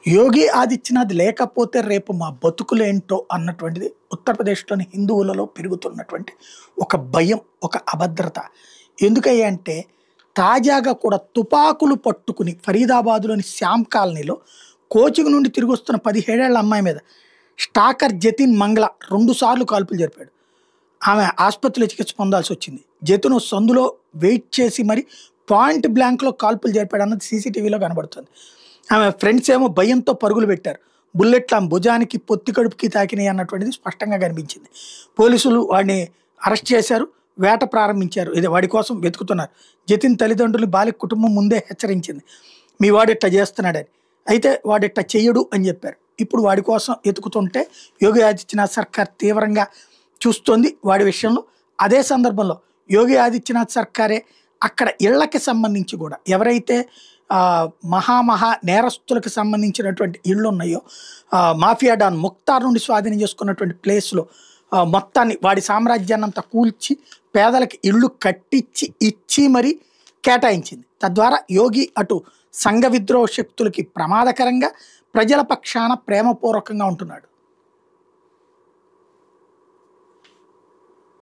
యోగి ఆదిత్యనాథ్ లేకపోతే రేపు మా బతుకులేంటో అన్నటువంటిది ఉత్తరప్రదేశ్‌లోని హిందువులలో పెరుగుతున్నటువంటి ఒక భయం, ఒక అభద్రత. ఎందుకయ్యా అంటే తాజాగా కూడా తుపాకులు పట్టుకుని ఫరీదాబాద్‌లోని శ్యామ్ కాలనీలో కోచింగ్ నుండి తిరిగొస్తున్న 17 ఏళ్ల అమ్మాయి మీద స్టాకర్ జతిన్ మంగళ 2 సార్లు కాల్పులు జరిపాడు. ఆమె ఆసుపత్రిలో చికిత్స పొందాల్సొచ్చింది. జతిన్ సందులో వెయిట్ చేసి మరి పాయింట్ బ్లాంక్‌లో కాల్పులు జరిపాడన్నది సీసీటీవీలో కనబడుతుంది. ఆమె ఫ్రెండ్స్ ఏమో భయంతో పరుగులు పెట్టారు. బుల్లెట్లు ఆమె భుజానికి, పొత్తి కడుపుకి తాకినాయి అన్నటువంటిది స్పష్టంగా కనిపించింది. పోలీసులు వాడిని అరెస్ట్ చేశారు. వేట ప్రారంభించారు. వాడి కోసం వెతుకుతున్నారు. జతిన్ తల్లిదండ్రులు, బాలిక కుటుంబం ముందే హెచ్చరించింది. మీ వాడు ఇట్లా చేస్తున్నాడని. అయితే వాడు ఇట్లా చెయ్యడు అని చెప్పారు. ఇప్పుడు వాడి కోసం వెతుకుతుంటే యోగి ఆదిత్యనాథ్ సర్కార్ తీవ్రంగా చూస్తోంది వాడి విషయంలో. అదే సందర్భంలో యోగి ఆదిత్యనాథ్ సర్కారే అక్కడ ఇళ్లకి సంబంధించి కూడా ఎవరైతే మహా నేరస్తులకు సంబంధించినటువంటి ఇళ్ళు ఉన్నాయో, మాఫియా డాన్ ముక్తార్ నుండి స్వాధీనం చేసుకున్నటువంటి ప్లేస్లో మొత్తాన్ని వాడి సామ్రాజ్యాన్ని అంతా కూల్చి పేదలకు ఇళ్ళు కట్టించి ఇచ్చి మరీ కేటాయించింది. తద్వారా యోగి అటు సంఘ విద్రోహ శక్తులకి ప్రమాదకరంగా, ప్రజల పక్షాన ప్రేమపూర్వకంగా ఉంటున్నాడు.